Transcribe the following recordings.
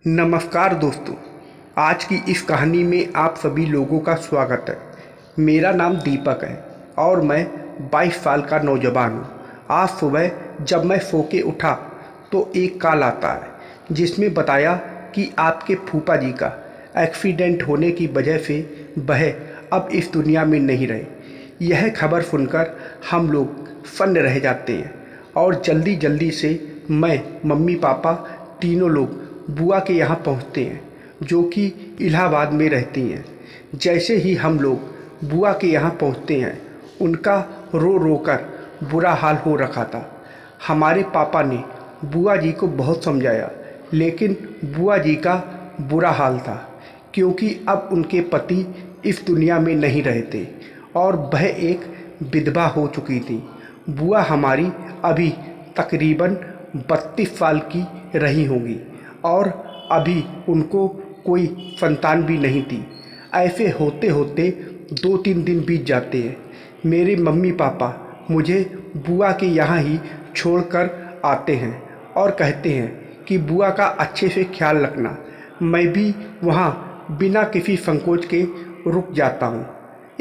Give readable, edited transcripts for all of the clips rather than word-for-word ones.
नमस्कार दोस्तों, आज की इस कहानी में आप सभी लोगों का स्वागत है। मेरा नाम दीपक है और मैं 22 साल का नौजवान हूँ। आज सुबह जब मैं सो के उठा तो एक कॉल आता है जिसमें बताया कि आपके फूफा जी का एक्सीडेंट होने की वजह से वह अब इस दुनिया में नहीं रहे। यह खबर सुनकर हम लोग सन्न रह जाते हैं और जल्दी जल्दी से मैं, मम्मी, पापा तीनों लोग बुआ के यहाँ पहुँचते हैं जो कि इलाहाबाद में रहती हैं। जैसे ही हम लोग बुआ के यहाँ पहुँचते हैं उनका रो रो कर बुरा हाल हो रखा था। हमारे पापा ने बुआ जी को बहुत समझाया लेकिन बुआ जी का बुरा हाल था क्योंकि अब उनके पति इस दुनिया में नहीं रहे थे और वह एक विधवा हो चुकी थी। बुआ हमारी अभी तकरीबन 32 साल की रही होंगी और अभी उनको कोई संतान भी नहीं थी। ऐसे होते होते 2-3 दिन बीत जाते हैं। मेरे मम्मी पापा मुझे बुआ के यहाँ ही छोड़कर आते हैं और कहते हैं कि बुआ का अच्छे से ख्याल रखना। मैं भी वहाँ बिना किसी संकोच के रुक जाता हूँ।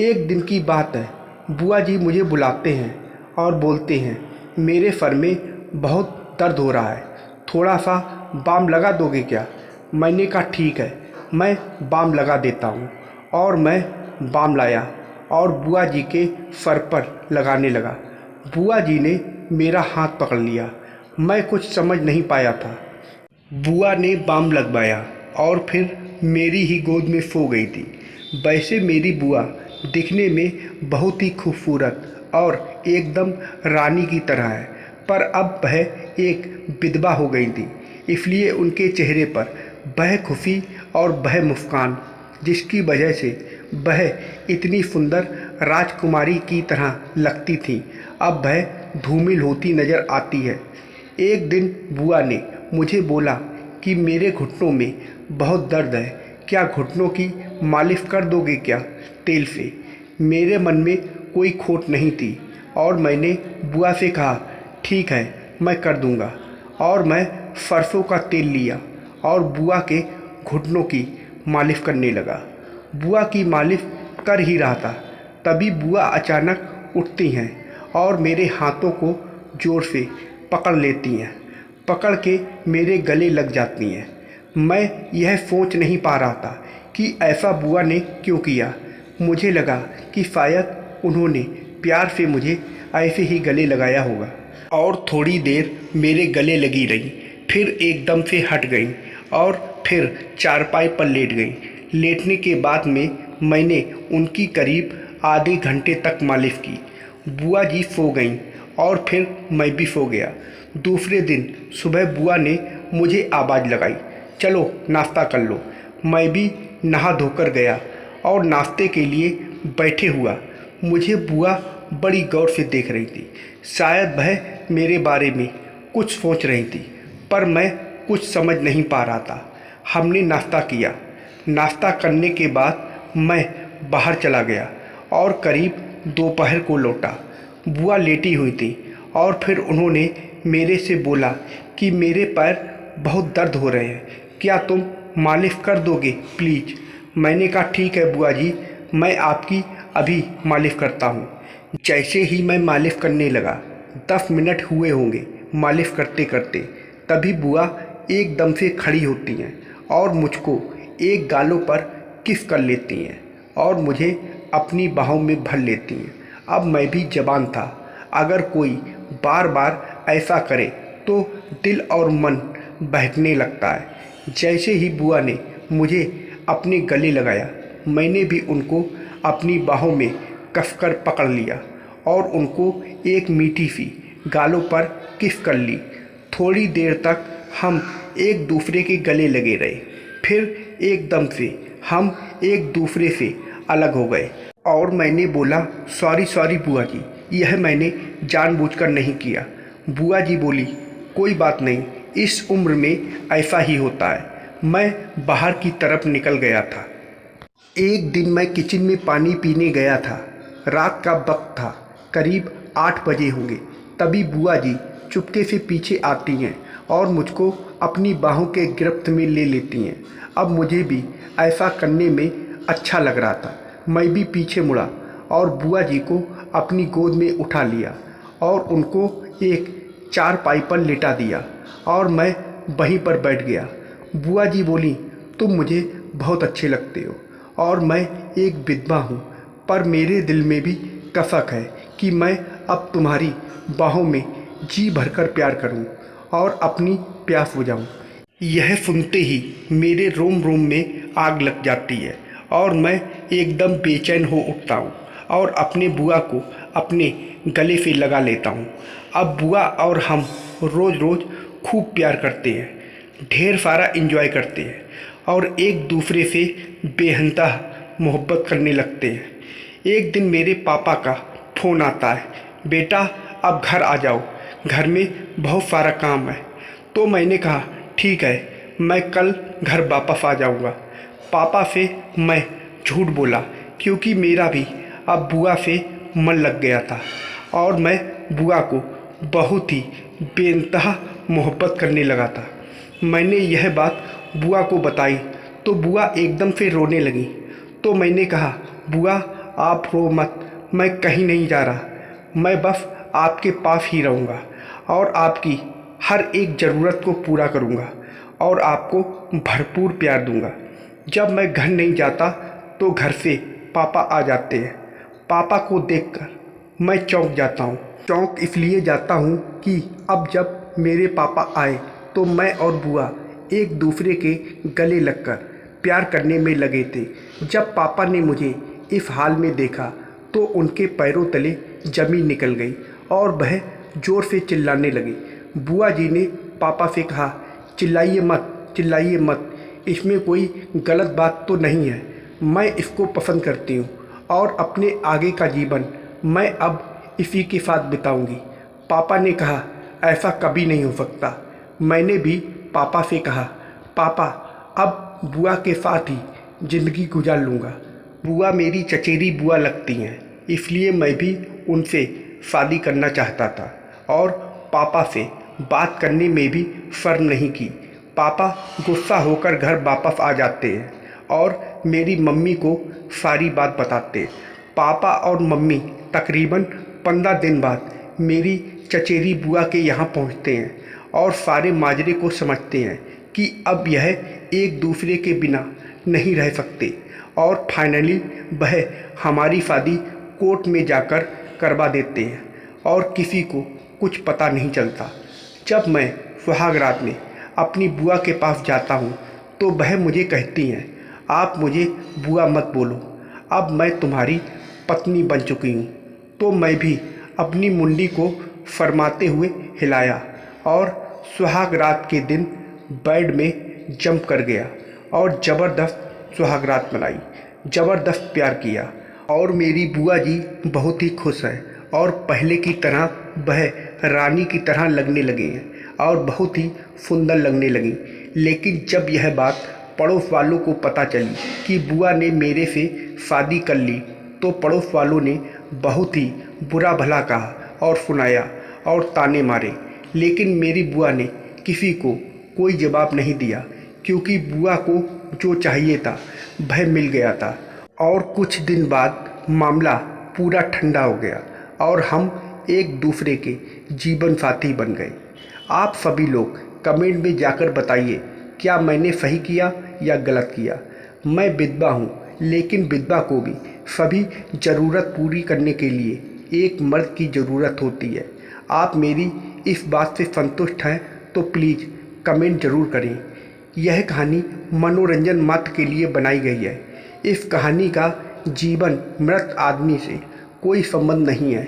एक दिन की बात है, बुआ जी मुझे बुलाते हैं और बोलते हैं मेरे सर में बहुत दर्द हो रहा है, थोड़ा सा बाम लगा दोगे क्या? मैंने कहा ठीक है, मैं बाम लगा देता हूँ और मैं बाम लाया और बुआ जी के सर पर लगाने लगा। बुआ जी ने मेरा हाथ पकड़ लिया। मैं कुछ समझ नहीं पाया था। बुआ ने बाम लगवाया और फिर मेरी ही गोद में सो गई थी। वैसे मेरी बुआ दिखने में बहुत ही खूबसूरत और एकदम रानी की तरह है, पर अब वह एक विधवा हो गई थी, इसलिए उनके चेहरे पर वह खुशी और वह मुस्कान जिसकी वजह से वह इतनी सुंदर राजकुमारी की तरह लगती थी, अब वह धूमिल होती नज़र आती है। एक दिन बुआ ने मुझे बोला कि मेरे घुटनों में बहुत दर्द है, क्या घुटनों की मालिश कर दोगे क्या तेल से? मेरे मन में कोई खोट नहीं थी और मैंने बुआ से कहा ठीक है, मैं कर दूंगा। और मैं सरसों का तेल लिया और बुआ के घुटनों की मालिश करने लगा। बुआ की मालिश कर ही रहा था, तभी बुआ अचानक उठती हैं और मेरे हाथों को ज़ोर से पकड़ लेती हैं, पकड़ के मेरे गले लग जाती हैं। मैं यह सोच नहीं पा रहा था कि ऐसा बुआ ने क्यों किया। मुझे लगा कि शायद उन्होंने प्यार से मुझे ऐसे ही गले लगाया होगा और थोड़ी देर मेरे गले लगी रही, फिर एकदम से हट गई और फिर चारपाई पर लेट गई। लेटने के बाद में मैंने उनकी करीब आधे घंटे तक मालिश की। बुआ जी सो गईं और फिर मैं भी सो गया। दूसरे दिन सुबह बुआ ने मुझे आवाज़ लगाई, चलो नाश्ता कर लो। मैं भी नहा धोकर गया और नाश्ते के लिए बैठे हुआ। मुझे बुआ बड़ी गौर से देख रही थी, शायद वह मेरे बारे में कुछ सोच रही थी, पर मैं कुछ समझ नहीं पा रहा था। हमने नाश्ता किया। नाश्ता करने के बाद मैं बाहर चला गया और करीब दोपहर को लौटा। बुआ लेटी हुई थी और फिर उन्होंने मेरे से बोला कि मेरे पैर बहुत दर्द हो रहे हैं, क्या तुम मालिश कर दोगे प्लीज़? मैंने कहा ठीक है बुआ जी, मैं आपकी अभी मालिश करता हूँ। जैसे ही मैं मालिश करने लगा, 10 मिनट हुए होंगे मालिश करते करते, तभी बुआ एकदम से खड़ी होती हैं और मुझको एक गालों पर किस कर लेती हैं और मुझे अपनी बाहों में भर लेती हैं। अब मैं भी जवान था, अगर कोई बार बार ऐसा करे तो दिल और मन बहकने लगता है। जैसे ही बुआ ने मुझे अपने गले लगाया, मैंने भी उनको अपनी बाहों में कसकर पकड़ लिया और उनको एक मीठी सी गालों पर किस कर ली। थोड़ी देर तक हम एक दूसरे के गले लगे रहे, फिर एकदम से हम एक दूसरे से अलग हो गए और मैंने बोला सॉरी बुआ जी, यह मैंने जानबूझकर नहीं किया। बुआ जी बोली कोई बात नहीं, इस उम्र में ऐसा ही होता है। मैं बाहर की तरफ निकल गया था। एक दिन मैं किचन में पानी पीने गया था। रात का वक्त था, करीब 8 बजे होंगे। तभी बुआ जी चुपके से पीछे आती हैं और मुझको अपनी बाहों के गिरफ्त में ले लेती हैं। अब मुझे भी ऐसा करने में अच्छा लग रहा था। मैं भी पीछे मुड़ा और बुआ जी को अपनी गोद में उठा लिया और उनको एक चारपाई पर लिटा दिया और मैं वहीं पर बैठ गया। बुआ जी बोली, तुम मुझे बहुत अच्छे लगते हो और मैं एक विधवा हूँ, पर मेरे दिल में भी कसक है कि मैं अब तुम्हारी बाहों में जी भरकर प्यार करूँ और अपनी प्यास बुझाऊँ। यह सुनते ही मेरे रोम रोम में आग लग जाती है और मैं एकदम बेचैन हो उठता हूँ और अपने बुआ को अपने गले से लगा लेता हूँ। अब बुआ और हम रोज़ रोज़ खूब प्यार करते हैं, ढेर सारा एंजॉय करते हैं और एक दूसरे से बेहंता मोहब्बत करने लगते हैं। एक दिन मेरे पापा का फ़ोन आता है, बेटा अब घर आ जाओ, घर में बहुत सारा काम है। तो मैंने कहा ठीक है, मैं कल घर वापस आ जाऊंगा। पापा से मैं झूठ बोला क्योंकि मेरा भी अब बुआ से मन लग गया था और मैं बुआ को बहुत ही बेइंतहा मोहब्बत करने लगा था। मैंने यह बात बुआ को बताई तो बुआ एकदम से रोने लगी। तो मैंने कहा, बुआ आप रो मत, मैं कहीं नहीं जा रहा, मैं बस आपके पास ही रहूँगा और आपकी हर एक ज़रूरत को पूरा करूँगा और आपको भरपूर प्यार दूँगा। जब मैं घर नहीं जाता तो घर से पापा आ जाते हैं। पापा को देखकर मैं चौंक जाता हूँ। चौंक इसलिए जाता हूँ कि अब जब मेरे पापा आए तो मैं और बुआ एक दूसरे के गले लगकर प्यार करने में लगे थे। जब पापा ने मुझे इस हाल में देखा तो उनके पैरों तले ज़मीन निकल गई और वह ज़ोर से चिल्लाने लगे। बुआ जी ने पापा से कहा, चिल्लाइए मत, चिल्लाइए मत, इसमें कोई गलत बात तो नहीं है, मैं इसको पसंद करती हूँ और अपने आगे का जीवन मैं अब इसी के साथ बिताऊंगी। पापा ने कहा, ऐसा कभी नहीं हो सकता। मैंने भी पापा से कहा, पापा अब बुआ के साथ ही ज़िंदगी गुजार लूँगा। बुआ मेरी चचेरी बुआ लगती हैं, इसलिए मैं भी उनसे शादी करना चाहता था और पापा से बात करने में भी शर्म नहीं की। पापा गुस्सा होकर घर वापस आ जाते हैं और मेरी मम्मी को सारी बात बताते। पापा और मम्मी तकरीबन 15 दिन बाद मेरी चचेरी बुआ के यहाँ पहुँचते हैं और सारे माजरे को समझते हैं कि अब यह एक दूसरे के बिना नहीं रह सकते और फाइनली वह हमारी शादी कोर्ट में जाकर करवा देते हैं और किसी को कुछ पता नहीं चलता। जब मैं सुहाग रात में अपनी बुआ के पास जाता हूँ तो वह मुझे कहती हैं, आप मुझे बुआ मत बोलो, अब मैं तुम्हारी पत्नी बन चुकी हूँ। तो मैं भी अपनी मुंडी को फरमाते हुए हिलाया और सुहाग रात के दिन बेड में जंप कर गया और ज़बरदस्त सुहाग रात मनाई, ज़बरदस्त प्यार किया और मेरी बुआ जी बहुत ही खुश है और पहले की तरह वह रानी की तरह लगने लगे हैं और बहुत ही सुंदर लगने लगी। लेकिन जब यह बात पड़ोस वालों को पता चली कि बुआ ने मेरे से शादी कर ली तो पड़ोस वालों ने बहुत ही बुरा भला कहा और सुनाया और ताने मारे। लेकिन मेरी बुआ ने किसी को कोई जवाब नहीं दिया क्योंकि बुआ को जो चाहिए था वह मिल गया था। और कुछ दिन बाद मामला पूरा ठंडा हो गया और हम एक दूसरे के जीवन साथी बन गए। आप सभी लोग कमेंट में जाकर बताइए, क्या मैंने सही किया या गलत किया। मैं विधवा हूँ, लेकिन विधवा को भी सभी ज़रूरत पूरी करने के लिए एक मर्द की ज़रूरत होती है। आप मेरी इस बात से संतुष्ट हैं तो प्लीज़ कमेंट ज़रूर करें। यह कहानी मनोरंजन मात्र के लिए बनाई गई है। इस कहानी का जीवन मृत आदमी से कोई संबंध नहीं है।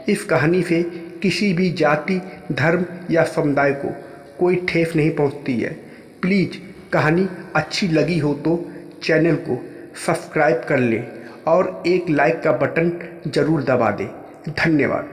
इस कहानी से किसी भी जाति, धर्म या समुदाय को कोई ठेस नहीं पहुंचती है। प्लीज़ कहानी अच्छी लगी हो तो चैनल को सब्सक्राइब कर लें और एक लाइक का बटन ज़रूर दबा दें। धन्यवाद।